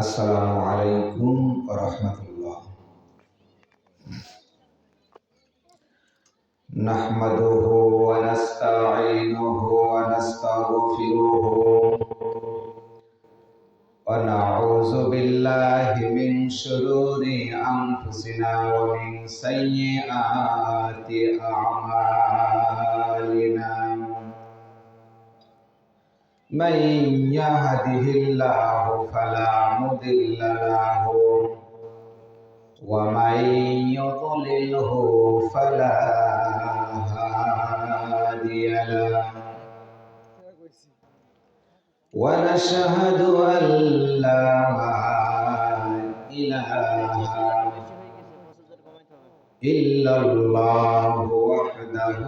আসসালামু আলাইকুম ওয়া রাহমাতুল্লাহ। নাহমাদুহু ওয়া নাস্তাঈনুহু ওয়া নাস্তাগফিরুহু ওয়া নাউযু বিল্লাহি মিন শুরুরি আনফুসিনা ওয়া মিন সাইয়্যিআতি আ'মালিনা। من يهده الله فلا مضل له ومن يضلله فلا هادي له ونشهد أن لا إله إلا الله وحده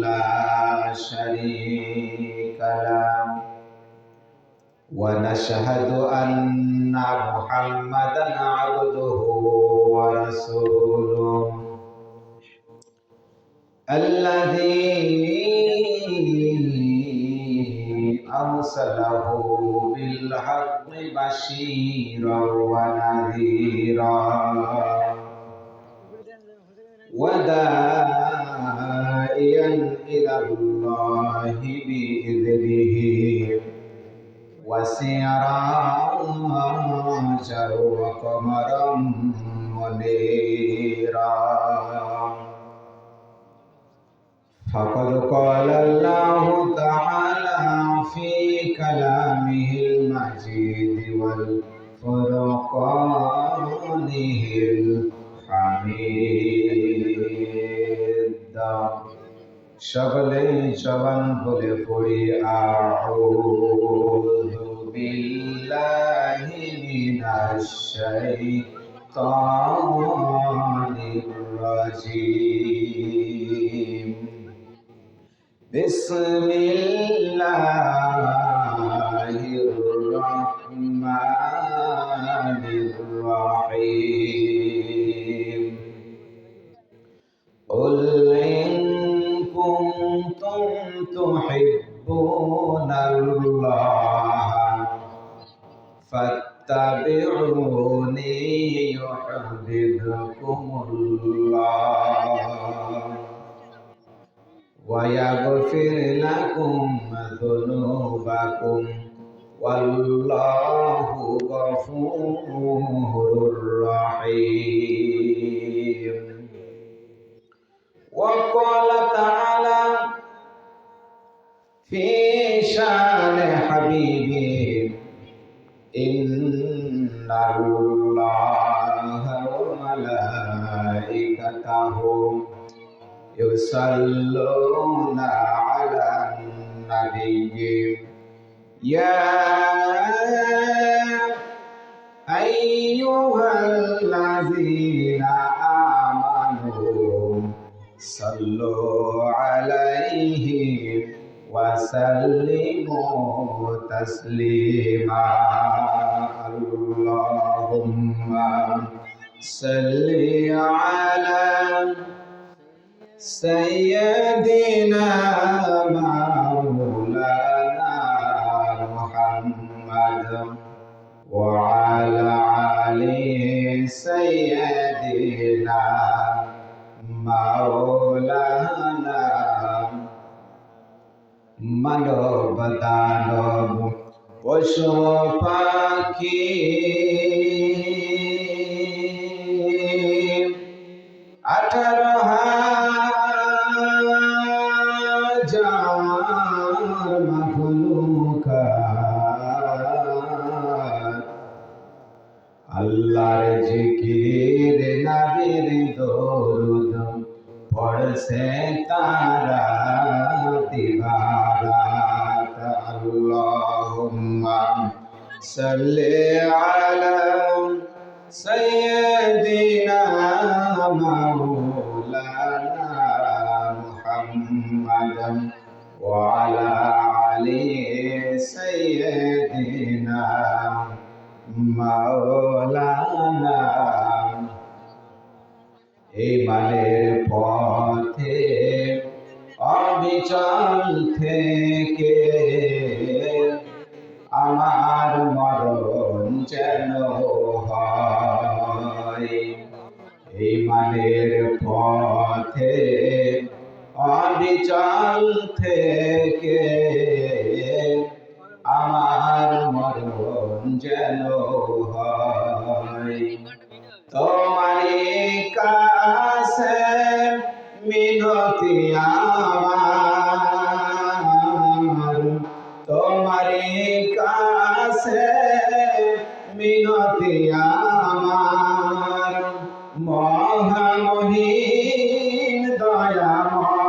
لا شريك له ونشهد أن محمدا عبده ورسوله الذي أرسله بالحق بشيرا ونذيرا وداعيا إلى الله بإذنه وسراجا وقمرا منيرا. فقد قال الله تعالى في كلامه المجيد والفرقانه الحميد. সকলে জবান বলে পড়ি আউযু বিল্লাহি মিনাশ শাইতানির রাজীম। বিসমিল্লাহির রাহমানির রাহিম। قل إن كنتم تحبون الله فاتبعوني يحببكم الله ويغفر لكم ذنوبكم والله غفور رحيم. وقال تعالى في شان حبيبه إن الله وملائكته يصلون على النبي يا أيها الذين آمنوا صلوا عليه وسلموا تسليما. اللهم صل على سيدنا مولانا محمد وعلى آل سيدنا মাওলানা। মানব দানব পশু পাখি আঠারো হাজার মাখলুকাত আল্লাহর জিকির নবীর দরুদ পড়ছে তারা দিবারাত। আল্লাহুম্মা সাল্লি আলা সাইয়্যিদিনা মাওলানা মুহাম্মাদ ওয়া আলা আলি সাইয়্যিদিনা মাওলানা। ইমানের পথে অবিচল থেকে আমার মরণ যেন হয়। ঈমানের পথে অবিচল থেকে আমার মরণ যেন হয়। তোমারই কাছে মিনতি আমার, তোমারই কাছে মিনতি আমার, মহামহিম দয়াময়।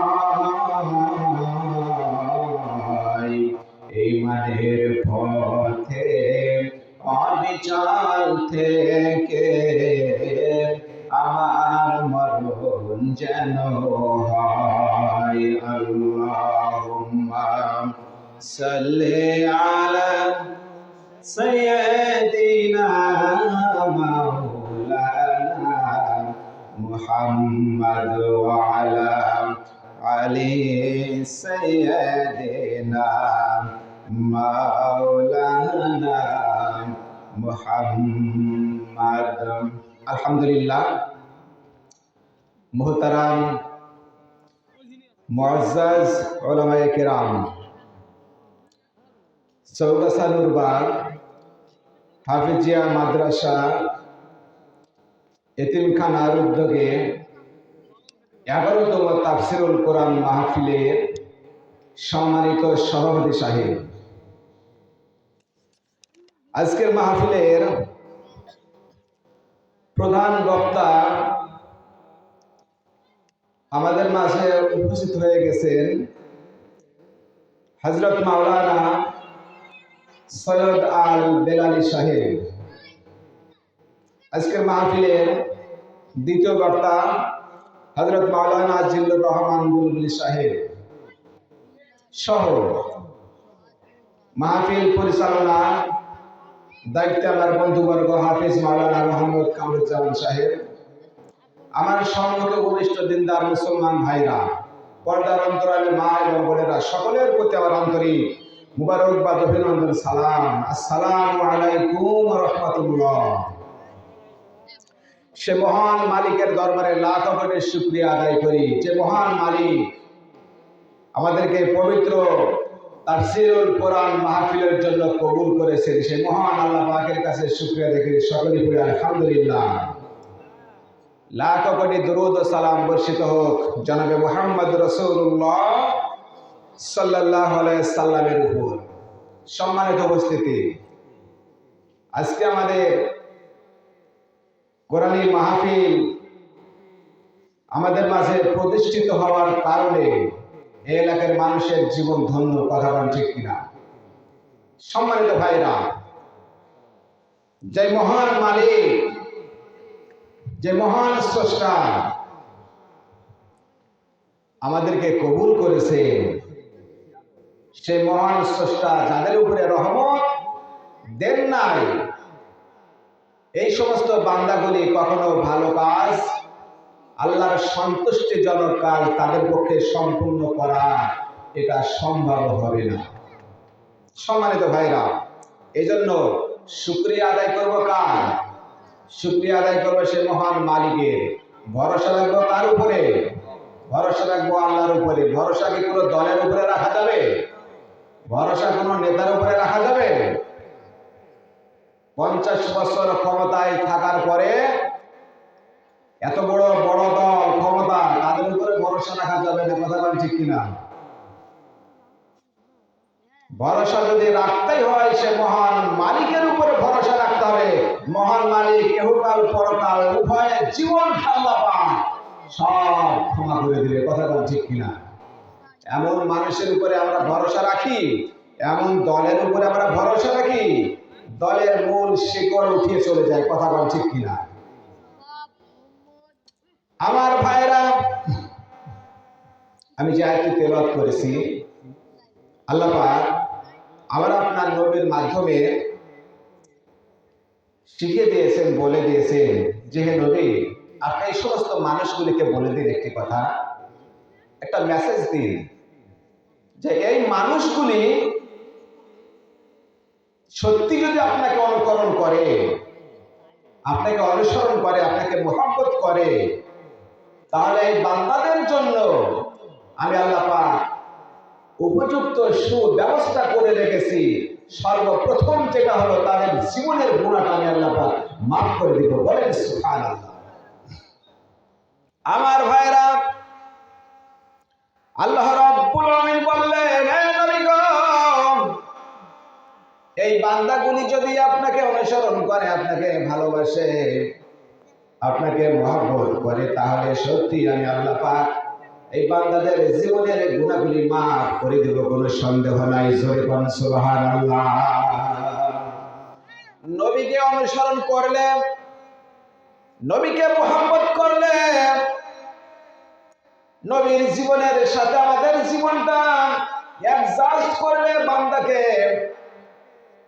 ঈমানের পথে অবিচল থেকে আমার মরণ যেন হয়। আল্লাহুম্মা সাল্লি আলা সাইয়্যিদিনা মাওলানা মুহাম্মদ ওয়া আলা আলি সাইয়্যিদিনা মাওলানা মুহাম্মদ। আলহামদুলিল্লাহ। মুহতারাম মুআজ্জাজ উলামায়ে কিরাম, চৌগাছা নুরবাগ হাফিজিয়া মাদ্রাসা এতিমখানার উদ্যোগে 11তম তাফসিরুল কোরআন মাহফিলের সম্মানিত সভাপতি সাহেব, আজকের মাহফিলের প্রধান বক্তা আমাদের মাঝে উপস্থিত হয়ে গেছেন হযরত মাওলানা সৈয়দ আল বেলালী সাহেব। আজকের মাহফিলের দ্বিতীয় বক্তা হযরত মাওলানা জিল্লুর রহমান বুলবুলি সাহেব সহ মাহফিল পরিচালনা দায়িত্বে আমার বন্ধুবর্গ হাফিজ মাওলানা মোহাম্মদ কামরুজ্জামান সাহেব, আমার সম্মুখে উপবিষ্ট দিনদার মুসলমান ভাইরা, পর্দার অন্তরালে মা এবং বোনেরা, সকলের প্রতি আমার আন্তরিক মুবারকবাদ, অভিনন্দন, সালাম। আসসালামু আলাইকুম ওয়া রাহমাতুল্লাহ। সে মহান মালিকের দরবারে লাখ কোটি শুকরিয়া আদায় করি, যে মহান মালিক আমাদেরকে পবিত্র তাফসীরুল কোরআন মাহফিলের জন্য কবুল করেছেন। সে মহান আল্লাহ পাকের কাছে শুকরিয়া আদায় করি। সকলেই পড়ি আলহামদুলিল্লাহ। লাখ কোটি দরুদ ও সালাম বর্ষিত হোক জনাবে মুহাম্মদ রাসূলুল্লাহ সাল্লাল্লাহু আলাইহি সাল্লামের উপর। সম্মানিত উপস্থিতি, আজকে আমাদের কোরআনী মাহফিল আমাদের মাঝে প্রতিষ্ঠিত হওয়ার কারণে এই এলাকার মানুষের জীবন ধন্য। কথা বলেন ঠিক কিনা? সম্মানিত ভাইরা, যে মহান মালিক, যে মহান স্রষ্টা আমাদেরকে কবুল করেছে, সেই মহান স্রষ্টা যাদের উপরে রহমত দেন নাই, এই সমস্ত বান্দাগুলি কখনো ভালো কাজ, আল্লাহর সন্তুষ্টিজনক কাজ তাদের পক্ষে সম্পূর্ণ করা এটা সম্ভব হবে না। সম্মানিত ভাইরা, এজন্য শুকরিয়া আদায় করব কার? শুকরিয়া আদায় করবো সে মহান মালিকের। ভরসা রাখবো কার উপরে? ভরসা রাখবো আল্লাহর উপরে। ভরসা কি কোনো দলের উপরে রাখা যাবে? ভরসা কোনো নেতার উপরে রাখা যাবে? 50 বছর ক্ষমতায় থাকার পরে এত বড় বড় দল ক্ষমতা, তাদের উপরে ভরসা রাখা যাবে না। কথা বলেন ঠিক কিনা? ভরসা যদি রাখতেই হয় সে মহান মালিকের উপরে ভরসা রাখতে হবে। মহান মালিক ইহকাল পরকাল উভয় জীবন আল্লাহ পাক সব ক্ষমা করে দিবে। কথা বলেন ঠিক কিনা? এমন মানুষের উপরে আমরা ভরসা রাখি, এমন দলের উপরে আমরা ভরসা রাখি, দলের মূল শিকড় উঠিয়ে চলে যায়। কথা বলেন ঠিক কিনা? আমার ভাইরা, আমি যে আয়াতটি তেলাওয়াত করেছি, আল্লাহ পাক আমার আপনার নবীর মাধ্যমে শিখিয়ে দিয়েছেন, বলে দিয়েছেন যে হে নবী, আপনি এই সমস্ত মানুষগুলিকে বলে দিন একটি কথা, একটা মেসেজ দিন যে এই মানুষগুলি সত্যি যদি আপনাকে অনুকরণ করে, আপনাকে অনুসরণ করে, আপনাকে মোহাব্বত করে, তাহলে এই বান্দাদের জন্য আমি আল্লাহ পাক উপযুক্ত সুব্যবস্থা করে রেখেছি। সর্বপ্রথম যেটা হলো তাদের জীবনের গুণাটা আমি আল্লাহ পাক মাফ করে দিব। বলেন সুবহানাল্লাহ। আমার ভাইরা, আল্লাহ রাব্বুল আলামিন বললেন, হে নবী গো, এই বান্দাগুলি যদি আপনাকে অনুসরণ করে, আপনাকে ভালোবাসে, আপনাকে মহব্বত করে, তাহলে সত্যি আমি আল্লাহ পাক এই বান্দাদের জীবনের গুণাগুলি মাফ করে দেব, কোনো সন্দেহ নাই। জোরে বলেন সুবহানাল্লাহ। নবীকে অনুসরণ করলে, নবীকে মহব্বত করলে, নবীর জীবনের সাথে আমাদের জীবনটা অ্যাডজাস্ট করলে, বান্দাকে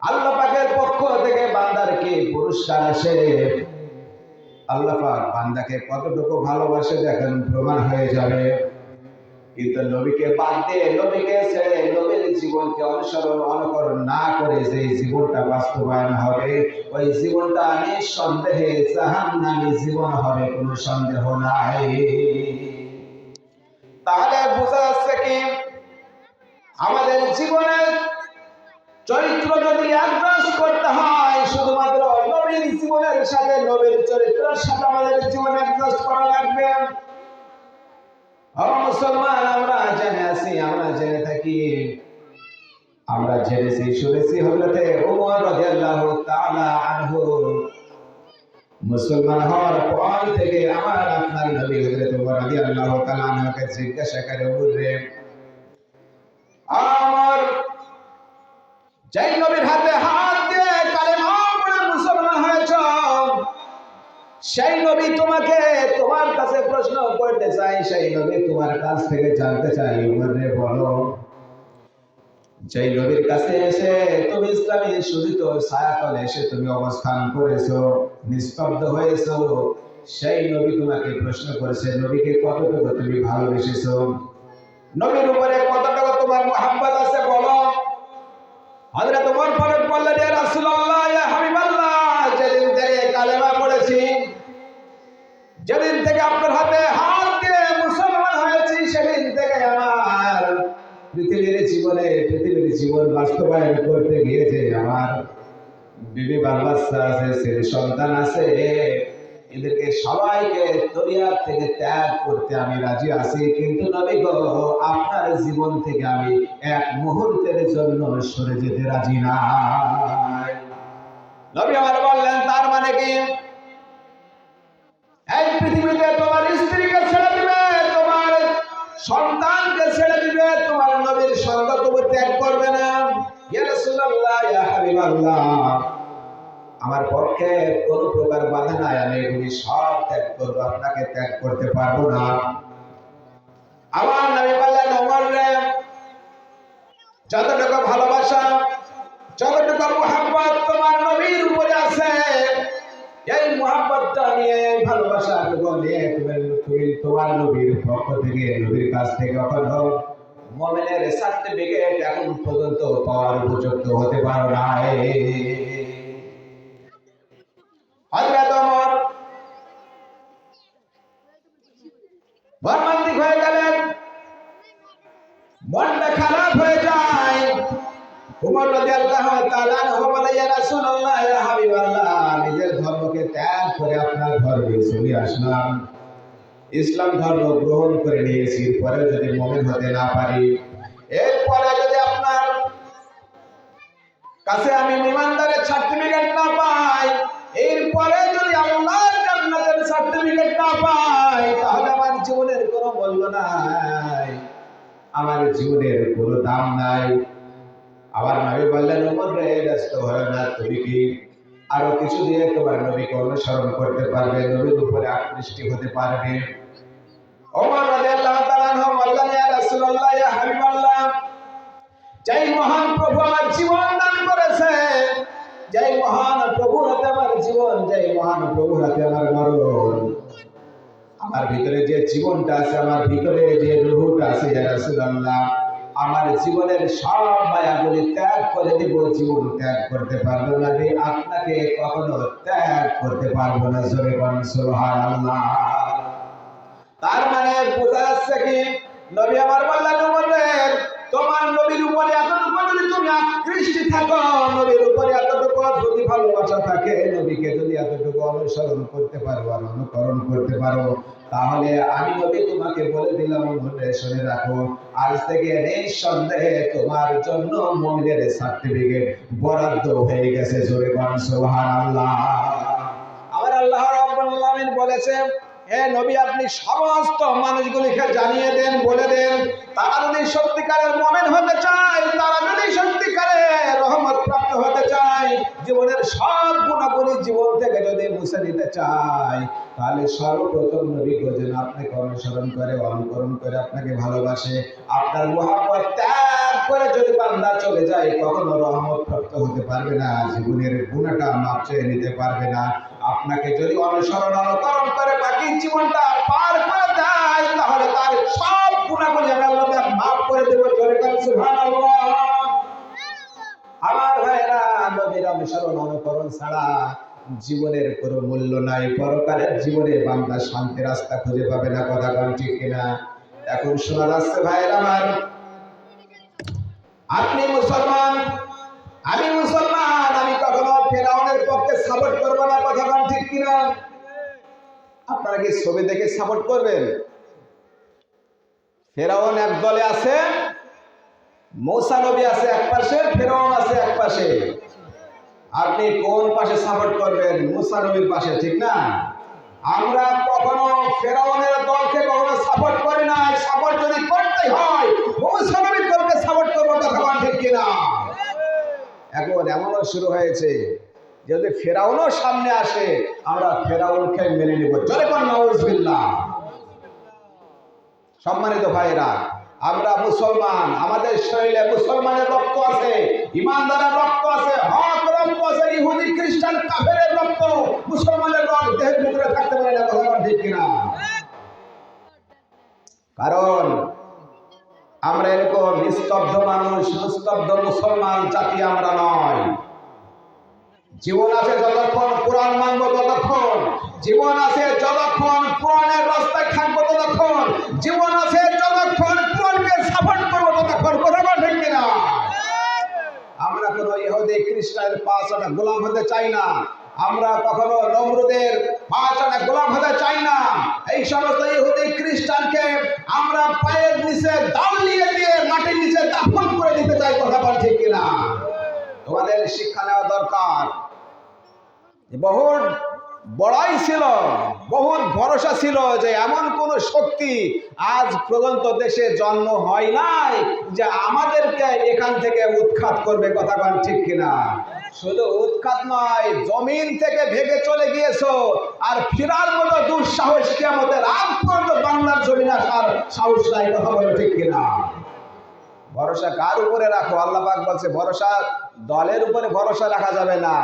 আল্লাহ পাকের পক্ষ থেকে বান্দার কি পুরস্কার আসে। আল্লাহ পাক বান্দাকে কতটুকু ভালোবাসে দেখেন, প্রমাণ হয়ে যাবে। কিন্তু নবীকে বাদ দিয়ে, নবীকে ছেড়ে, নবীর জীবনকে অনুকরণ না করে যে জীবনটা বাস্তবায়ন হবে, ওই জীবনটা নিঃসন্দেহে জাহান্নামী জীবন হবে, কোনো সন্দেহ নাই। তাহলে বোঝা যাচ্ছে কি, আমাদের জীবনের চরিত্র যদি অ্যাডজাস্ট করতে হয়, শুধুমাত্র নবীর জীবনের সাথে, নবীর চরিত্রের সাথে আমাদের জীবন অ্যাডজাস্ট করা লাগবে। মুসলমান, আমরা জেনে আছি, আমরা জেনে থাকি, আমরা জেনেছি শুনেছি হযরতে ওমর রাদিয়াল্লাহু তাআলা আনহু মুসলমান হওয়ার পর থেকে আমার আপনার নবী হযরত ওমর রাদিয়াল্লাহু তাআলা আনহুকে জিজ্ঞাসা করে, বললেন, আমার যেই নবীর হাতে হাত দিয়ে কালেমা পড়ে মুসলমান হয়েছ, সেই নবী তোমাকে, তোমার কাছে প্রশ্ন করতে চাই, সেই নবী তোমার কাছ থেকে জানতে চাই, ওমরে বলো, যেই নবীর কাছে এসে তুমি ইসলামী শরীয়ত ছায়াতলে এসে তুমি অবস্থান করেছো, নিস্তব্ধ হয়েছো, সেই নবী তোমাকে প্রশ্ন করেছে, নবীকে কতটুকু তুমি ভালোবেসেছো, নবীর উপরে কতটুকু তোমার মহব্বত আছে বলো। হযরত ওমর ফারুক বললেন, ইয়া রাসূলুল্লাহ, ইয়া হাবিবাল্লাহ, যেদিন থেকে কালেমা পড়েছি, যেদিন থেকে আপনার হাতে হাত দিয়ে মুসলমান হয়েছি, সেদিন থেকে আমার পৃথিবীর জীবন বাস্তবায়ন করতে গিয়েছে, আমার বিবি বাচ্চা আছে, ছেলে সন্তান আছে, এদেরকে সবাইকে দুনিয়া থেকে ত্যাগ করতে আমি রাজি আছি, কিন্তু নবী গো, আপনার জীবন থেকে আমি এক মুহূর্তের জন্য সরে যেতে রাজি না। নবী আমার বললেন, তার মানে কি এই পৃথিবীতে তোমার স্ত্রীকে ছেড়ে দিবে, তোমার সন্তানকে ছেড়ে দিবে, তোমার নবীর সঙ্গ তুমি ত্যাগ করবে না? ইয়া রাসূলুল্লাহ, ইয়া হাবিবাল্লাহ, আমার পক্ষে কোনো প্রকার বাধা নাই, আমি এগুলি সব ত্যাগ করবো, আপনাকে ত্যাগ করতে পারবো না। আমার নবী বললেন, ওমর রে, যতটুকু ভালোবাসা, যতটুকু মুহাব্বত তোমার নবীর উপরে আছে, এই মুহাব্বতটা নিয়ে, ভালোবাসা নিয়ে তুমি তোমার নবীর পক্ষ থেকে, নবীর কাছ থেকে কখনো মুমিনের সার্টিফিকেট এখন পর্যন্ত পাওয়ার উপযুক্ত হতে পারো না। হযরত ওমর মর্মান্তিক হয়ে গেলেন, মনটা খারাপ হয়ে যায়। ওমর রাদিয়াল্লাহু তাআলা আনহু বলে, ইয়া রাসূলুল্লাহ, ইয়া হাবিবাল্লাহ, নিজের ধর্মকে ত্যাগ করে আপনার ধর্মে চলে আসলাম, ইসলাম ধর্ম গ্রহণ করে নিয়েছি, পরে যদি মুমিন হতে না পারি, এরপরে যদি আপনার কাছে আমি ইমানদারের সার্টিফিকেট না পাই, এরপরে যদি আল্লাহর জান্নাতের সার্টিফিকেট না পাই, তাহলে আমার জীবনের কোনো মূল্য নাই, আমার জীবনের কোনো দাম নাই। আবার নবী বললেন, ওমর রে, ব্যস্ত হয় না, তুমি কি আরো কিছু দিয়ে তোমার নবীকে অনুসরণ করতে পারবে, নবীর উপরে আকৃষ্টি হতে পারবে? ওমর রাদিয়াল্লাহু তাআলা আনহু বললেন, ইয়া রাসূলুল্লাহ, ইয়া হাবিবাল্লাহ, যেই মহান প্রভু আমার জীবন দান করেছে, যেই মহান প্রভুর হাতে আমার জীবন, যেই মহান প্রভুর হাতে আমার মরণ, আমার ভিতরে যে জীবনটা আছে, আমার ভিতরে যে রূহটা আছে, ইয়া রাসূলুল্লাহ, আমার জীবনের সব মায়াগুলি ত্যাগ করে দিব, জীবন ত্যাগ করতে পারবো না, আমি আপনাকে কখনো ত্যাগ করতে পারবো না। জোরে বলেন সুবহানাল্লাহ। তার মানে বোঝা যাচ্ছে কি, নবী আমার বললেন তোমার নবীর উপরে এতটুকু যদি তুমি আকৃষ্ট থাকো, নবীর উপরে এতটুকু যদি ভালোবাসা থাকে, নবীকে যদি এতটুকু অনুসরণ করতে পারো আর অনুকরণ করতে পারো, তাহলে আমি নবী তোমাকে বলে দিলাম, মনে শুনে রাখো, আজ থেকে নিঃসন্দেহে তোমার জন্য মুমিনের সার্টিফিকেট বরাদ্দ হয়ে গেছে। জোরে বলেন সুবহানাল্লাহ। আমার আল্লাহ রাব্বুল আলামিন বলেছেন, হে নবী আপনি সমস্ত মানুষগুলিকে জানিয়ে দেন, বলে দেন, তারা যদি সত্যিকারের মুমিন হতে চায়, তারা যদি সত্যিকারের রহমত প্রাপ্ত হতে চায়, জীবনের সব গুণাগুলি জীবন থেকে যদি মুছে দিতে চায়, তাহলে সর্বপ্রথম নবী যেন আপনাকে অনুসরণ করে, অনুকরণ করে, আপনাকে ভালোবাসে। আপনার মহব্বত ত্যাগ করে যদি বান্দা চলে যায়, কখনো রহমত প্রাপ্ত হতে পারবে না, জীবনের গুণাটা মাপ চেয়ে নিতে পারবে না। আপনাকে যদি অনুসরণ অনুকরণ করে বাকি জীবনটা পার করে দেয়, তাহলে তার সব গুনাহগুলি আমি আল্লাহ মাফ করে দেব। জোরে বলেন সুবহানাল্লাহ। আমার ভাইরা, নবীর অনুসরণ অনুকরণ ছাড়া জীবনের কোনো মূল্য নাই। পরকালের জীবনে বান্দা শান্তির রাস্তা খুঁজে পাবে না। কথা বলেন ঠিক কিনা? এখন শোনা যাচ্ছে ভাইরা আমার, আপনি মুসলমান, আমি মুসলমান, আমি কখনো ফেরাউনের পক্ষে সাপোর্ট করবো না। কথা বলেন ঠিক কিনা? আপনারা কি ছবি দেখে সাপোর্ট করবেন? ফেরাউন এক দলে আছে, মূসা নবী আছে এক পাশে, ফেরাউন আছে এক পাশে। আপনি কোন পাশে সাপোর্ট করবেন? মূসা নবীর পাশে, ঠিক না? আমরা কখনো ফেরাউনের দলকে কখনো সাপোর্ট করি না। সাপোর্ট যদি করতে হয়, মূসা নবীর দলকে সাপোর্ট করবো। কথা বলেন ঠিক কিনা? এখন এমনও শুরু হয়েছে, যদি ফেরাউনও সামনে আসে, আমরা ফেরাউনকে মেনে নিব। জোরে বলেন নাউজুবিল্লাহ। সম্মানিত ভাইরা, আমরা মুসলমান, আমাদের শরীরে মুসলমানের রক্ত আছে, ইমানদারের রক্ত আছে, হক রক্ত আছে। ইহুদি খ্রিস্টান কাফেরের রক্ত মুসলমানের রক্ত দেহের ভিতরে থাকতে পারে না। কথা ঠিক কিনা? কারণ আমরা এরকম নিস্তব্ধ মানুষ, নিস্তব্ধ মুসলমান জাতি আমরা নয়। জীবন আছে যতক্ষণ কোরআন মানবো, ততক্ষণ জীবন আছে, যতক্ষণ কোরআনের রাস্তায় থাকবো, ততক্ষণ জীবন আছে, যতক্ষণ কোরআনকে সাপোর্ট করবো, ততক্ষণ। কথা ঠিক কিনা? আমরা কোনো ইহুদি খ্রিস্টানের পাঁচ আনা গোলাম হতে চাই না। আমরা কখনো নমরুদের পাঁচ আনা গোলাম হতে চাই না। এই সমস্ত ইহুদি খ্রিস্টানকে আমরা পায়ের নিচে দাঁড়িয়ে দিয়ে মাটির নিচে দাফন করে দিতে চাই। কথা বল ঠিক কিনা? তোমাদের শিক্ষা নেওয়া দরকার। বহুত বড়াই ছিল, বহুত ভরসা ছিল যে এমন কোন শক্তি আজ পর্যন্ত দেশে জন্ম হয় নাই যে আমাদেরকে এখান থেকে উৎখাত করবে। কথা বলেন ঠিক কিনা? শুধু উৎখাত নয়, জমিন থেকে ভেঙে চলে গিয়েছো, আর ফিরার মতো দুঃসাহস কিয়ামতের আগ পর্যন্ত বাংলার জমিন আসার সাহস নাই। কথা বলে ঠিক কিনা? ভরসা কার উপরে রাখো? আল্লাহ পাক বলছে, ভরসা দলের উপরে ভরসা রাখা যাবে না,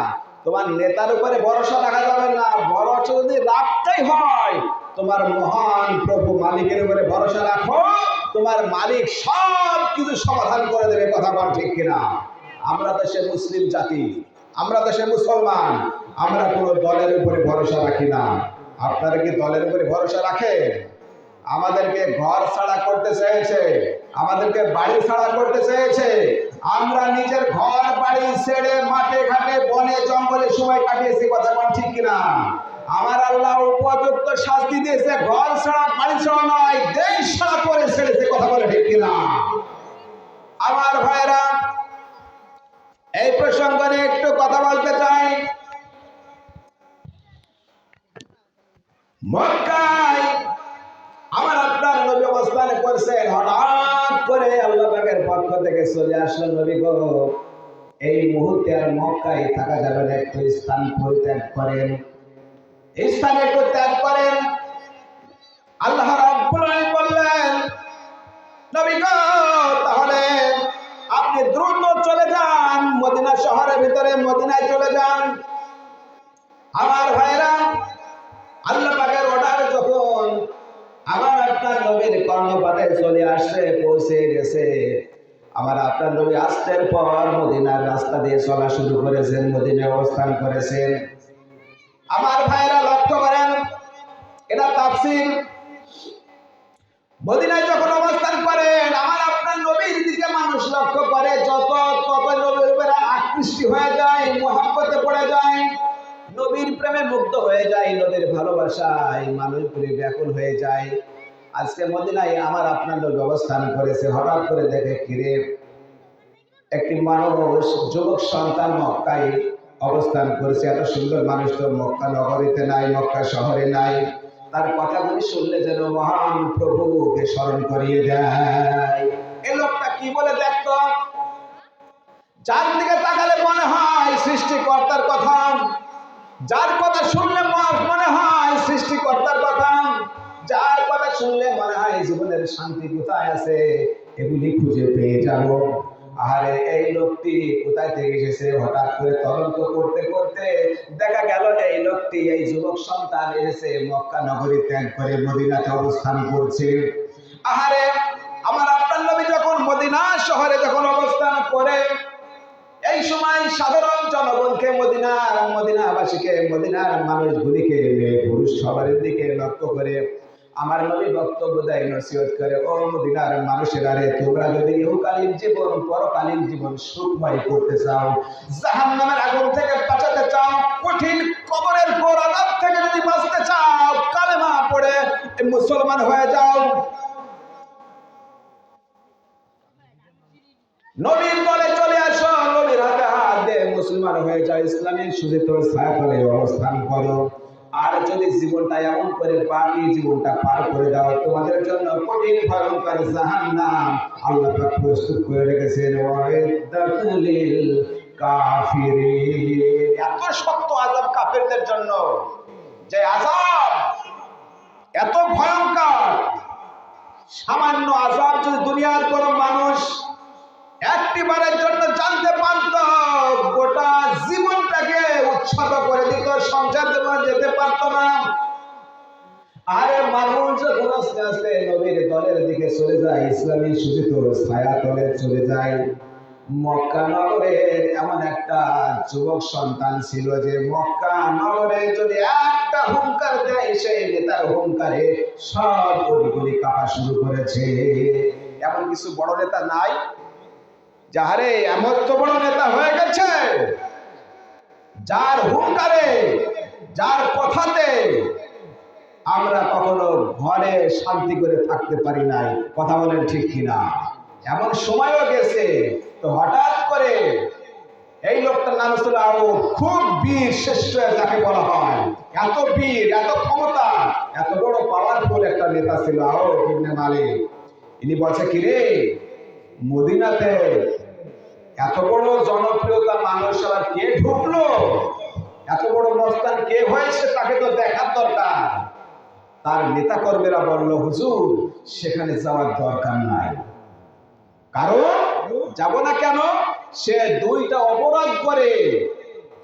তোমার নেতার উপরে ভরসা রাখা যাবে না। ভরসা যদি রাখতেই হয়, তোমার মহান প্রভু মালিকের উপরে ভরসা রাখো, তোমার মালিক সব কিছু সমাধান করে দেবে। কথা বল ঠিক কিনা? আমরা দেশে মুসলিম জাতি, আমরা দেশে মুসলমান, আমরা কোনো দলের উপরে ভরসা রাখি না। আপনারা কি দলের উপরে ভরসা রাখেন? আমাদেরকে ঘর ছাড়া করতে চেয়েছে, আমাদেরকে বাড়ি ছাড়া করতে চেয়েছে। আমরা নিজের ঘর বাড়ি ছেড়ে মাঠে ঘাটে বনে জঙ্গলে সময় কাটিয়েছি। কথা বল ঠিক কিনা? আমার আল্লাহ উপযুক্ত শাস্তি দিয়েছে, ঘর ছাড়া বাড়ি ছাড়া নয়, দেশ ছাড়া করে ছেড়েছে। কথা বলে ঠিক কিনা? আমার ভাইরা, এই প্রসঙ্গে নিয়ে একটু কথা বলতে চাই। মক্কায় আমার আপনার নবী অবস্থান করছেন, হঠাৎ করে আল্লাহ পাকের পক্ষ থেকে চলে আসলো, নবী গো এই মুহূর্তে আর মক্কায় থাকা যাবে না, একটু স্থান পরিত্যাগ করেন, স্থান একটু ত্যাগ করেন। আল্লাহ রাব্বুল আলামিন বললেন, নবী গো তাহলে আপনি দ্রুত চলে যান মদিনা শহরের ভিতরে, মদিনায় চলে যান। আমার ভাইরা, আল্লাহ পাকের অর্ডার যখন আমার আপনার নবীর কর্ণপাতে চলে আসছে, পৌঁছে গেছে, আমার আপনার নবী আসতের পর মদিনার রাস্তা দিয়ে চলা শুরু করেছেন, মদিনায় অবস্থান করেছেন। আমার ভাইরা লক্ষ্য করেন, এটা তাফসীর। মদিনায় যখন অবস্থান করেন, আমার আপনার নবীর দিকে মানুষ লক্ষ্য করে, যত নবীর উপরে আকৃষ্ট হয়ে যায়, মুহাব্বতে পড়ে যায়, নবীর প্রেমে মুগ্ধ হয়ে যায়, নবীর ভালোবাসায় মানুষগুলি ব্যাকুল হয়ে যায়। আজকে মদিনায় আমার আপনার নবী অবস্থান করেছে, হঠাৎ করে দেখে ঘিরে একটি মানুষ, যুবক সন্তান মক্কায় অবস্থান করেছে। এত সুন্দর মানুষ তো মক্কা নগরীতে নাই, মক্কা শহরে নাই। তার কথাগুলি শুনলে যেন মহান প্রভুকে স্মরণ করিয়ে দেয়। এই লোকটা কি বলে দেখতো, যার দিকে তাকালে মনে হয় সৃষ্টিকর্তার কথা, যার কথা শুনলে মনে হয় সৃষ্টিকর্তার কথা, যার কথা শুনলে মনে হয় জীবনের শান্তি কোথায় আছে, এগুলি খুঁজে পেয়ে যাব। আরে এই লোকটি কোথায় থেকে এসেছে, হঠাৎ করে তদন্ত করতে করতে দেখা গেল এই লোকটি, এই যুবক সন্তান এসেছে মক্কা নগরী ত্যাগ করে মদিনাতে অবস্থান করছে। আহারে আমার আপনার নবী যখন মদিনা শহরে যখন অবস্থান করে, এই সময় সাধারণ জনগণকে, মদিনাবাসীকে, মদিনার মানুষগুলিকে, মেয়ে পুরুষ সবার দিকে লক্ষ্য করে আমার নবী বক্তব্য দেয়, নসিহত করে, ও মদিনার মানুষেরা রে, তোমরা যদি ইহকালীন জীবন পরকালীন জীবন সুখময় করতে চাও, জাহান্নামের আগুন থেকে বাঁচাতে চাও, কঠিন কবরের ঘোর আযাব থেকে যদি বাঁচতে চাও, কালেমা পড়ে মুসলমান হয়ে যাও। নবীর বলে চলে আসো, নবীর হাতে হাত দিয়ে মুসলমান হয়ে যাও, ইসলামের সুজিত ছায়াতলে অবস্থান করো। আর যদি জীবনটা এমন করে বাকি জীবনটা পার করে দাও, তোমাদের জন্য কঠিন ভয়ঙ্কর জাহান্নাম আল্লাহ পাক প্রস্তুত করে রেখেছেন। ওয়াইদাতুল কাফিরিন, এত শক্ত আযাব কাফেরদের জন্য, যে আযাব এত ভয়ঙ্কর। সামান্য আযাব যদি দুনিয়ার কোন মানুষ একটিবারের জন্য জানতে পারত, গোটা জীবনটাকে উৎসর্গ করে দিত, সংসার জীবনে যেতে পারত না। আরে মানুষ যখন আস্তে আস্তে নবীর দলের দিকে চলে যায়, ইসলামী সুজিত ছায়াতলে চলে যায়, মক্কা নগরের এমন একটা যুবক সন্তান ছিল যে মক্কা নগরে যদি একটা হুঙ্কার দেয়, সেই নেতার হুঙ্কারে সব গলিগুলি কাঁপা শুরু করেছে। এমন কিছু বড় নেতা নাই যাহারে এমন তো বড় নেতা হয়ে গেছে, যার হুঙ্কারে, যার কথাতে আমরা কখনো ঘরে শান্তি করে থাকতে পারি নাই। কথা বলেন ঠিক কিনা? এমন সময়ও গেছে। তো হঠাৎ করে এই লোকটার নাম ছিল আবু, খুব বীর শ্রেষ্ঠ যাকে বলা হয়, এত বীর, এত ক্ষমতা, এত বড় পাওয়ারফুল একটা নেতা ছিল আবু ইবনে মালিক। ইনি বলছে, কি রে, মদিনাতে এত বড় জনপ্রিয়তা মানুষ আবার কে ঢুকলো, এত বড় মস্তান কে হয়েছে, তাকে তো দেখার দরকার। তার নেতা কর্মীরা বলল, হুজুর সেখানে যাওয়ার দরকার নাই। কারণ যাব না কেন, সে দুইটা অপরাধ করে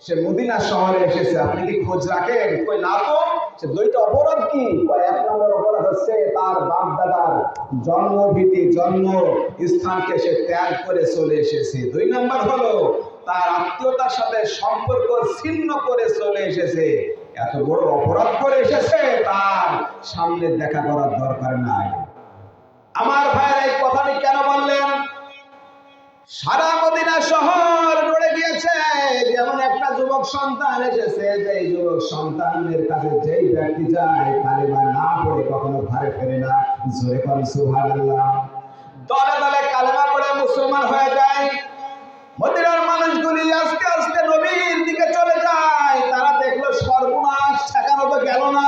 সে মদিনা শহরে এসেছে, আপনি কি খোঁজ রাখেন? কই না তো। সে দুইটা অপরাধ কি? এক নম্বর অপরাধ হচ্ছে তার বাপ দাদার জন্মভীতি, জন্ম স্থানকে সে ত্যাগ করে চলে এসেছে। দুই নম্বর হলো তার আত্মীয়তার সাথে সম্পর্ক ছিন্ন করে চলে এসেছে। এত বড় অপরাধ করে এসেছে, তার সামনে দেখা করার দরকার নাই। আমার ভাইয়ের এই কথাটি কেন বললেন? সারা মদিনা শহর নড়ে গিয়েছে, যেমন একটা যুবক সন্তান এসেছে, যে যুবক সন্তানের কাছে যেই ব্যক্তি যায়, কালেমা না পড়ে কখনো ঘরে ফেরে না। জোরে করে সুবহানাল্লাহ। দলে দলে কালেমা পড়ে মুসলমান হয়ে যায়। মদিনার মানুষগুলি আস্তে আস্তে নবীর দিকে চলে যায়। তারা দেখলো সর্বনাশ, ঠেকানো তো গেল না।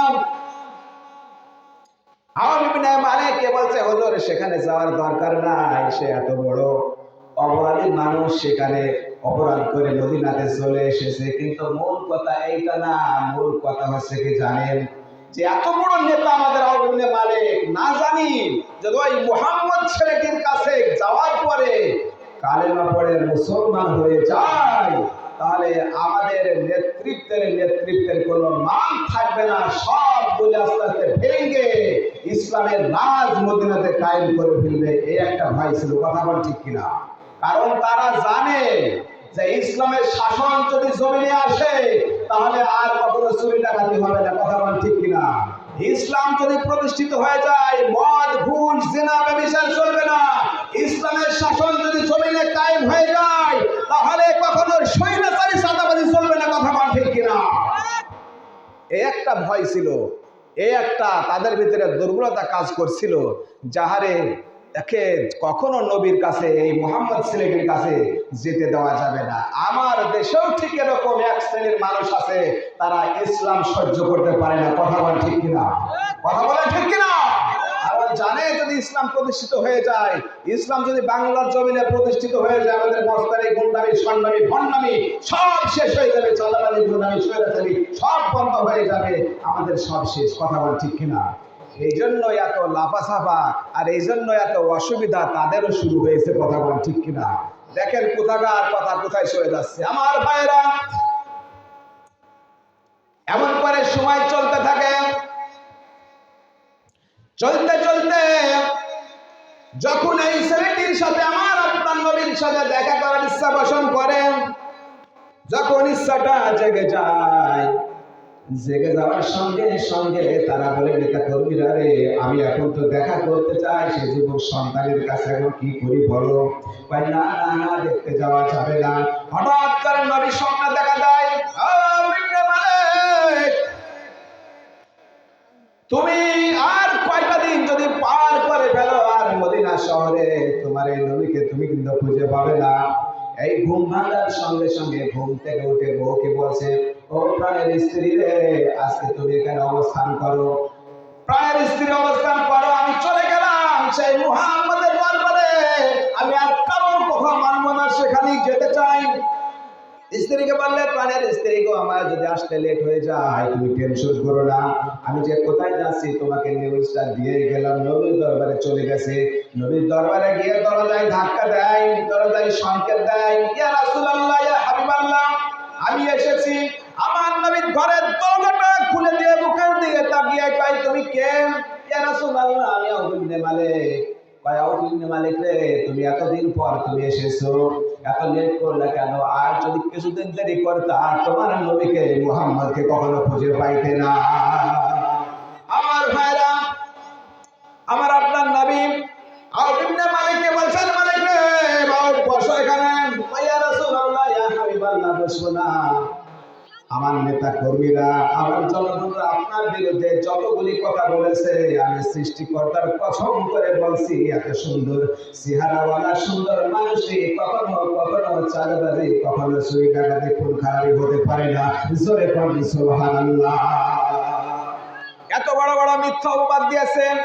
আওয়ামী ইবনে মালিক বলছে, হুজুর সেখানে যাওয়ার দরকার নাই, সে এত বড় অপরাধী মানুষ, সেখানে অপরাধ করে মদিনাতে চলে এসেছে। কিন্তু মূল কথা এইটা না, মূল কথা হচ্ছে কি জানেন, যে এত বড় নেতা আমাদের আওয়ামী ইবনে মালিক, না জানি যদি ওই মুহাম্মদ ছেলেটির কাছে যাওয়ার পরে কালেমা পড়ে মুসলমান হয়ে যায়, তাহলে আমাদের নেতৃত্বের কোনো মান থাকবে না, সব বলে আস্তে আস্তে ভেঙে ইসলামের রাজ মদিনাতে কায়েম করে ফেলবে। এই একটা ভয় ছিল। কথা বল ঠিক কিনা? কারণ তারা জানে যে ইসলামের শাসন যদি জমিনে আসে তাহলে আর কখনো চুরি ডাকাতি হবে না। কথা বলেন ঠিক কিনা? ইসলাম যদি প্রতিষ্ঠিত হয়ে যায়, মদ ঘুষ জিনা ব্যভিচার চলবে না। ইসলামের শাসন যদি জমিনে কায়েম হয়ে যায় তাহলে কখনো স্বৈরাচারী চাঁদাবাজি চলবে না। কথা বলেন ঠিক কিনা? এই একটা ভয় ছিল, এই একটা তাদের ভিতরে দুর্বলতা কাজ করছিল, যাহারে একে কখনো নবীর কাছে, এই মুহাম্মদ ছেলেটির কাছে যেতে দেওয়া যাবে না। আমার দেশেও ঠিক এরকম এক শ্রেণীর মানুষ আছে, তারা ইসলাম সহ্য করতে পারে না। কথা বলেন ঠিক কিনা? কথা বলেন ঠিক কিনা? কারণ জানে যদি ইসলাম প্রতিষ্ঠিত হয়ে যায়, ইসলাম যদি বাংলার জমিনে প্রতিষ্ঠিত হয়ে যায়, আমাদের মস্তানি গুন্ডামি সন্ডামি ভণ্ডামি সব শেষ হয়ে যাবে। চাঁদাবাজি গুন্ডামি স্বৈরাচারী সব বন্ধ হয়ে যাবে, আমাদের সব শেষ। কথা বলেন ঠিক কিনা? এই জন্য এত লাফাসাফা আর এই জন্য এত অসুবিধা তাদেরও শুরু হয়েছে। কথা বলেন ঠিক কিনা? দেখেন কোথাকার কথা কোথায় সরে যাচ্ছে। আমার ভাইরা, এমন করে সময় চলতে থাকে, চলতে চলতে যখন এই ছেলেটির সাথে আমার আপনার নবীর সাথে দেখা করার ইচ্ছা পোষণ করেন, যখন ইচ্ছাটা জেগে যায়, জেগে যাওয়ার সঙ্গে সঙ্গে তারা বলে, নেতা কর্মীরা রে, আমি এখন তো দেখা করতে চাই সে যুবক সন্তানের কাছে, এখন কি করি বলো? ভাই না না না, দেখতে যাওয়া যাবে না। হঠাৎ করে নবীর স্বপ্নে দেখা যায়, তুমি আর কয়টা দিন যদি পার করে ফেলো আর মদিনা শহরে তোমার এই নবীকে তুমি কিন্তু খুঁজে পাবে না। এই ঘুম ভাঙার সঙ্গে সঙ্গে ঘুম থেকে উঠে বউকে বলছে, ও প্রাণের স্ত্রী রে, আজকে তুমি এখানে অবস্থান করো, প্রাণের স্ত্রী অবস্থান করো, আমি চলে গেলাম সেই মুহাম্মদের দরবারে, আমি আর কারোর কথা মানবো না, সেখানেই যেতে চাই। স্ত্রীকে বললে, প্রাণের স্ত্রী গো, আমার যদি আসতে লেট হয়ে যায় তুমি টেনশন করো না, আমি যে কোথায় যাচ্ছি তোমাকে নিউজটা দিয়ে গেলাম। নবীর দরবারে চলে গেছে, নবীর দরবারে গিয়ে দরজায় ধাক্কা দেয়, দরজায় সংকেত দেয়, ইয়া রাসূলুল্লাহ, ইয়া হাবিবাল্লাহ, আমি এসেছি। আমার নবীর ঘরের দরজাটা খুলে দিয়ে বুকের দিকে তাকিয়ে কয়, তুমি কে? ইয়া রাসূলুল্লাহ, আমি আউযু বিল্লাহি মালিক। কয়, আউযু বিল্লাহি মালিক রে, তুমি এতদিন পর তুমি এসেছো, এত লেট করলে কেন? আর যদি কিছুদিন দেরি করতা তোমার নবীকে মুহাম্মদকে কখনো খুঁজে পাইতে না। আমার ভাইরা, আমার আপনার নবী আউযু বিল্লাহি মালিককে বলছেন, মালিক রে, বসো এখানে। ইয়া রাসূলুল্লাহ, ইয়া হাবিবাল্লাহ, বসবো না। আমার নেতা কর্মীরা, আমার জনগণরা আপনার বিরুদ্ধে যতগুলি কথা বলেছে, আমি সৃষ্টিকর্তার কসম করে বলছি, এত সুন্দর চেহারাওয়ালা সুন্দর মানুষই কখনো কখনো চাঁদাবাজি, কখনো চুরি ডাকাতি খুন খারাপি হতে পারে না। জোরে পড়ি সুবহানাল্লাহ। এত বড় বড় মিথ্যা অপবাদ দিয়েছেন,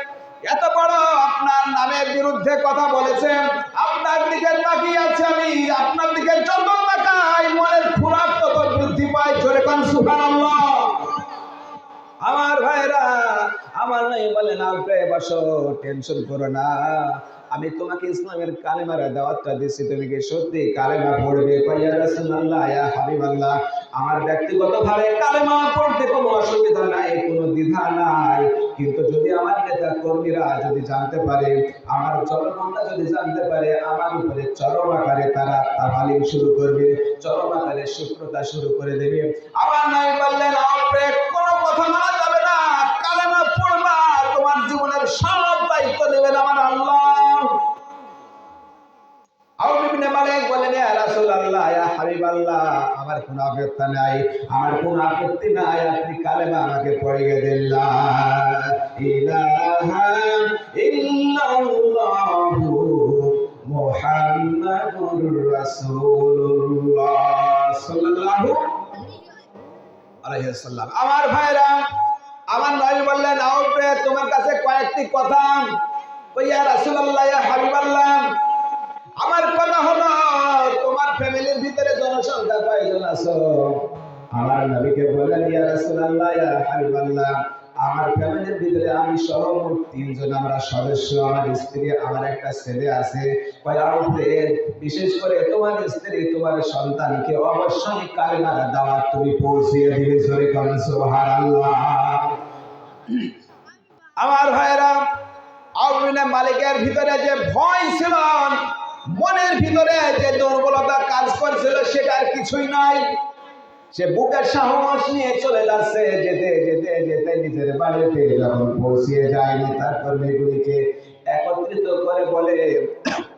এত বড় আপনার নামের বিরুদ্ধে কথা বলেছেন, আপনার দিকে তাকিয়ে আছে আমি, আপনার দিকে যত তাকাই মনের খোরাক তত বৃদ্ধি পায়। জোরে কোন সুবহানাল্লাহ। আমার ভাইরা, আমার নাই বলে না, উঠে বসো, টেনশন করো না, আমি তোমাকে ইসলামের কালেমার দাওয়াতটা দিচ্ছি, তুমি কি সত্যি কালেমা পড়বে? ইয়া রাসূলুল্লাহ, ইয়া হাবিবাল্লাহ, আমার ব্যক্তিগতভাবে কালেমা পড়তে কোনো অসুবিধা নাই, কোনো দ্বিধা নাই, কিন্তু যদি আমার নেতা কর্মীরা যদি জানতে পারে, আমার জনগণরা যদি জানতে পারে, আমার উপরে চরম আকারে তারা তালিম শুরু করবে, চরম আকারে শত্রুতা শুরু করে দেবে। আমার নাই বললেন, আপনি কোনো কথা মানা যাবে না, কালেমা পড়বা, তোমার জীবনের সব দায়িত্ব নেবেন আমার আল্লাহ। আউযু বিল্লাহি মালিক বলেন, ইয়া রাসূলুল্লাহ, ইয়া হাবিবাল্লাহ, আমার কোনো আপত্তি নাই, আমার কোনো আপত্তি নাই, আপনি কালেমা আমাকে পড়িয়ে দেন। লা ইলাহা ইল্লাল্লাহু মুহাম্মাদুর রাসূলুল্লাহ সাল্লাল্লাহু আলাইহি ওয়াসাল্লাম। আমার ভাইরা, আমার নবী বললেন, আউপে তোমার কাছে কয়েকটি কথা। ইয়া রাসূলুল্লাহ, ইয়া হাবিবাল্লাহ, আমার কথা হলো, তোমার ফ্যামিলির ভিতরে জনসংখ্যা কয়জন আছো? আমার নবীকে বললেন, ইয়া রাসূলুল্লাহ, ইয়া হাবিবাল্লাহ, আমার ফ্যামিলির ভিতরে আমি সহ মোট 3 জন আমরা সদস্য, আমার স্ত্রী, আমার একটা ছেলে আছে। বিশেষ করে তোমার স্ত্রী, তোমার সন্তানকে অবশ্যই কালেমার দাওয়াত তুমি পৌঁছিয়ে দিবে। জোরে বলেন সুবহানাল্লাহ। আমার ভাইরা, আউযু বিল্লাহি মালিকের ভিতরে যে ভয় ছিল, মনের ভিতরে যে দুর্বলতা কাজ করছিল সেটার কিছুই নাই। সে বুকের সাহস নিয়ে চলে যাচ্ছে, যেতে যেতে যেতে নিজের বাড়িতে যখন পৌঁছিয়ে যায়, নেতা কর্মীগুলিকে একত্রিত করে বলে,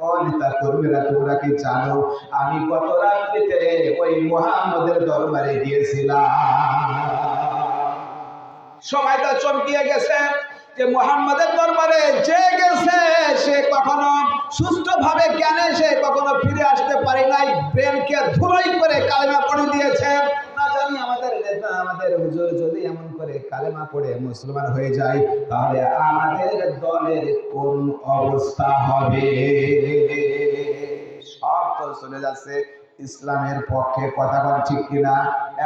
ও নেতা কর্মীরা, তোমরা কি জানো আমি গত রাত্রিতে ওই মুহাম্মদের দরবারে গিয়েছিলাম। সবাই তো চমকিয়ে গেছে যে মুহাম্মদের দরবারে যে গেছে সে কখনো সুস্থভাবে জ্ঞানে সে কখনো ফিরে আসতে পারে নাই, ব্রেনকে ধুলোই করে কালেমা পড়ে দিয়েছে। না জানি আমাদের নেতা, আমাদের হুজুর যদি এমন করে কালেমা পড়ে মুসলমান হয়ে যায় তাহলে আমাদের দলের কোন অবস্থা হবে। সব তো চলে যাচ্ছে ইসলামের পক্ষে, কথা বল ঠিক কিনা?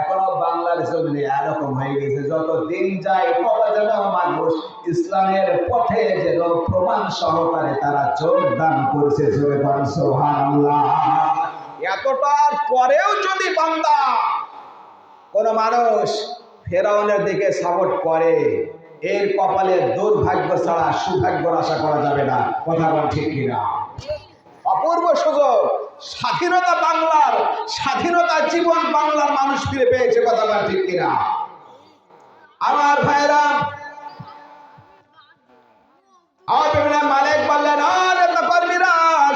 এখনো বাংলার জমিনে এরকম হয়ে গেছে, যত দিন যায় তত যেন মানুষ ইসলামের পথে যেন প্রমাণ সহকারে তারা যোগদান করছে। জোরে বল সুবহানাল্লাহ। এতটার পরেও যদি বান্দা কোন মানুষ ফেরাউনের দিকে সাপোর্ট করে, এর কপালে দুর্ভাগ্য ছাড়া সৌভাগ্যর আশা করা যাবে না। কথা বল ঠিক কিনা? অপূর্ব সুযোগ, স্বাধীনতা বাংলার, স্বাধীনতা জীবন বাংলার মানুষ ফিরে পেয়েছে। কথা বল ঠিক কিনা? আমার ভাইরা, মালিক বললেন, কর্মীরা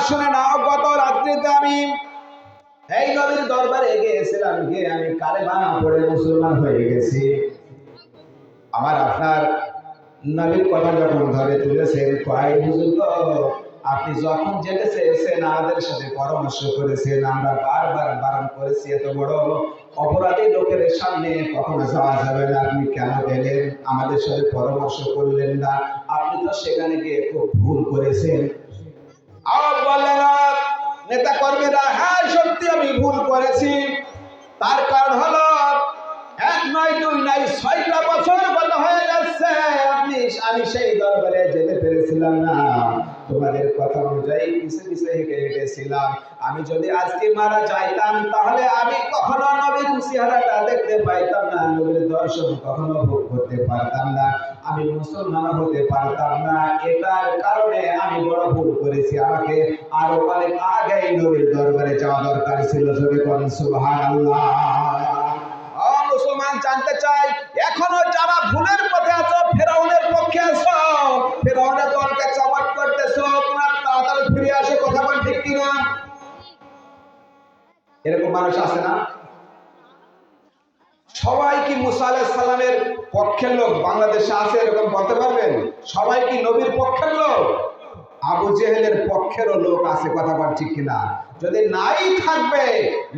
শুনে নাও, গত রাত্রিতে আমি এই নবীর দরবারে গিয়েছিলাম, গিয়ে আমি কালেমা পড়ে মুসলমান হয়ে গেছি। আমার আপনার নবীর কথা যখন ধরে তুলেছেন, কয় হুজুর তো আপনি যখন যেতে চেয়েছেন আমাদের সাথে পরামর্শ করেছেন, আমরা বারবার বারণ করেছি এত বড় অপরাধী লোকের সামনে কখনো যাওয়া যাবে না, আপনি কেন গেলেন? আমাদের সাথে পরামর্শ করলেন না, আপনি তো সেখানে গিয়ে খুব ভুল করেছেন। আর বললেন নেতা কর্মীরা, হ্যাঁ সত্যি আমি ভুল করেছি। তার কারণ হলো এক নয় দুই নয় ৬টা বছর গত হয়ে যাচ্ছে আমি সেই দরবারে যেতে পেরেছিলাম না, তোমাদের কথা অনুযায়ী পিছে পিছে হেঁটে হেঁটেছিলাম। আমি যদি আজকে মারা যাইতাম তাহলে আমি কখনো নবীর চেহারাটা দেখতে পাইতাম না, নবীর দর্শন কখনো ভোগ করতে পারতাম না, আমি মুসলমান হতে পারতাম না। এটার কারণে আমি বড় ভুল করেছি, আমাকে আরো অনেক আগেই নবীর দরবারে যাওয়া দরকার ছিল। জোরে বলেন সুবহানাল্লাহ। মুসলমান জানতে চাই, এখনো যারা ভুলের পথে আছো, ফেরাউনের পক্ষে আছো, ফেরাউনের দলকে চাপাট করতেছো, তোমার তাড়াতাড়ি ফিরে আসে। কথা বল ঠিক কিনা? এরকম মানুষ আছে না? সবাই কি মুসা আলাইহিস সালামের পক্ষের লোক বাংলাদেশে আছে এরকম বলতে পারবেন? সবাই কি নবীর পক্ষের লোক? আবু জেহেলের পক্ষেরও লোক আছে। কথা বল ঠিক কিনা? যদি নাই থাকবে,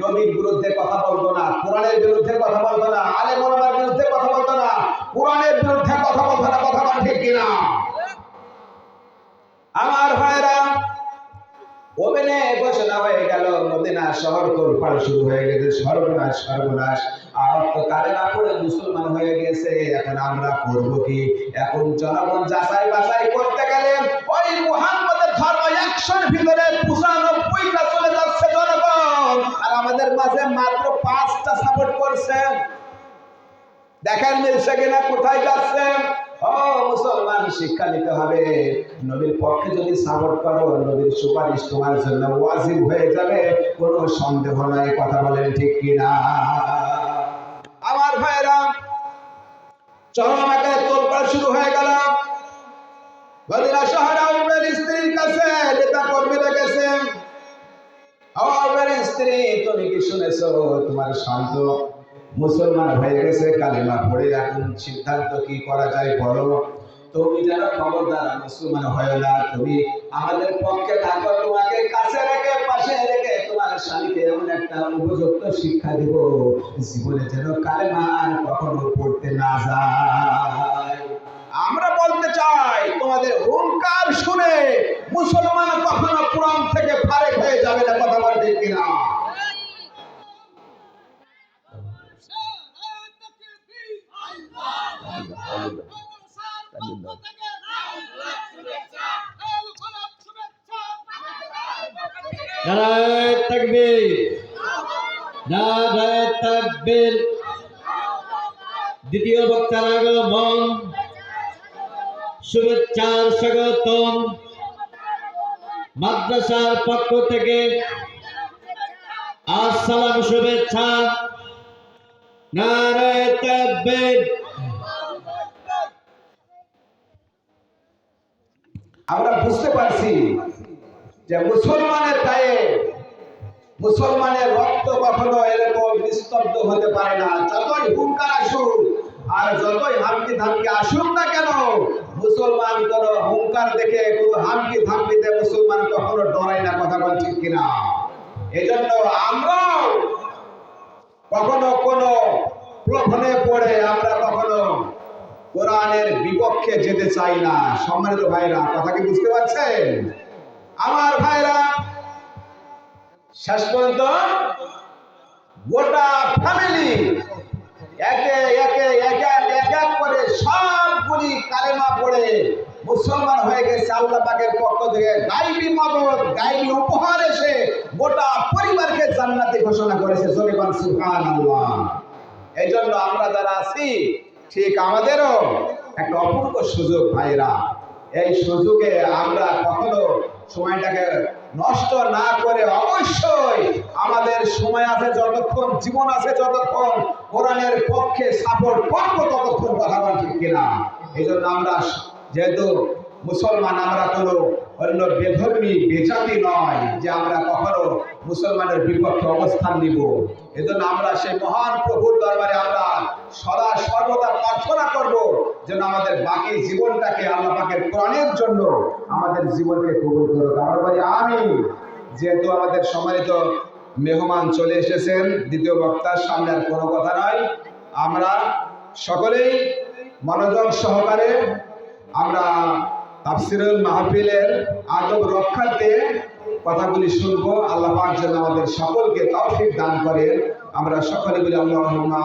নবীর বিরুদ্ধে কথা বলতো না, কোরআনের বিরুদ্ধে কথা বলতো না, আলেম ওলামার বিরুদ্ধে কথা বলতো না, কোরআনের বিরুদ্ধে কথা বলতো না। কথা বল ঠিক কিনা? আমার ভাইরা, ওভেনে ঘোষণা হয়ে গেল, মদিনা শহর তোলপাড় শুরু হয়ে গেছে, সর্বনাশ সর্বনাশ। আর তো কালেমা পড়ে মুসলমান হয়ে গেছে, এখন আমরা করবো কি? এখন জনগণ যাচাই বাছাই করতে গেলে ওই মুহাম্মদের ধর্ম ১০০-র ভিতরে ৯৫টা চলে যাচ্ছে জনগণ, আর আমাদের মাঝে মাত্র ৫টা সাপোর্ট করছে। দেখেন মিলছে কিনা, কোথায় যাচ্ছে? ও মুসলমান, শিক্ষা নিতে হবে। নবীর পক্ষে যদি সাপোর্ট করো, নবীর সুপারিশ তোমার জন্য ওয়াজিব হয়ে যাবে, কোনো সন্দেহ নাই। কথা বলেন ঠিক কিনা? আমার ভাইরা, চরম আকারে তোলপাড় শুরু হয়ে গেল। মদিনা শহরে আবুবের স্ত্রীর কাছে নেতা কর্মীরা গেছে, আবুবের স্ত্রী, তুমি কি শুনেছো তোমার শান্ত মুসলমান হয়ে গেছে, কালেমা পড়ে, এখন সিদ্ধান্ত কি করা যায় বলো? তুমি যেন খবরদার মুসলমান হয় না, তুমি আমাদের পক্ষে থাকো, তোমাকে কাছে রেখে পাশে রেখে তোমার স্বামীকে এমন একটা উপযুক্ত শিক্ষা দিব, জীবনে যেন কালেমা আর কখনো পড়তে না যায়। আমরা বলতে চাই, তোমাদের হুঙ্কার শুনে মুসলমান কখনো কোরআন থেকে ফারেক হয়ে যাবে না। কথা বলতে কিনা? নারায়ে তাকবীর, নারায়ে তাকবীর। দ্বিতীয় বক্তার আগমন, শুভেচ্ছার স্বাগতম। মাদ্রাসার পক্ষ থেকে আসসালাম শুভেচ্ছা। নারায়ে তাকবীর। আমরা বুঝতে পারছি যে মুসলমানের গায়ে মুসলমানের রক্ত কখনো এরকম নিস্তব্ধ হতে পারে না। যতই হুঙ্কার আসুক আর যতই হামকি ধামকি আসুক না কেন, মুসলমান কোন হুঙ্কার দেখে কোন হামকি ধামকিতে মুসলমান কখনো ডরায় না। কথা বল ঠিক কিনা? এই জন্য আমরাও কখনো কোনো প্রলোভনে পড়ে আমরা কখনো কোরআনের বিপক্ষে যেতে চাই না। সম্মানিত ভাইরা, কথা কি বুঝতে পারছেন? আমার ভাইরা, শেষ পর্যন্ত গোটা ফ্যামিলি একে একে এক এক করে সবগুলি কালেমা পড়ে মুসলমান হয়ে গেছে। আল্লাহ পাকের পক্ষ থেকে গায়বী মদদ, গায়বী উপহার এসে গোটা পরিবারকে জান্নাতি ঘোষণা করেছে। জোরে বল সুবহানাল্লাহ। এই জন্য আমরা যারা আছি, ঠিক আমাদেরও একটা অপূর্ব সুযোগ ভাইরা। এই সুযোগে আমরা কখনো সময়টাকে নষ্ট না করে অবশ্যই আমাদের সময় আছে যতক্ষণ, জীবন আছে যতক্ষণ, কোরআনের পক্ষে সাপোর্ট করবো ততক্ষণ। কথা বল ঠিক কিনা? এই জন্য আমরা যেহেতু মুসলমান, আমরা কোনো অন্য বেধর্মী বেজাতি নয় যে আমরা কখনো মুসলমানের বিপক্ষে অবস্থান নিব। এজন্য আমরা সেই মহান প্রভুর দরবারে আমরা সদা সর্বদা প্রার্থনা করব যেন আমাদের বাকি জীবনটাকে আল্লাহ পাকের কোরআনের জন্য আমাদের জীবনকে কবুল করুক। আমরা বলি আমিন। যেহেতু আমাদের সম্মানিত মেহমান চলে এসেছেন, দ্বিতীয় বক্তার সামনে আর কোনো কথা নয়। আমরা সকলেই মনোযোগ সহকারে আমরা তাফসীরুল মাহফিলের আদব রক্ষার্থে কথাগুলি শুনবো। আল্লাহ পাক যেন আমাদের সকলকে তৌফিক দান করেন। আমরা সকলে বলি আল্লাহুম্মা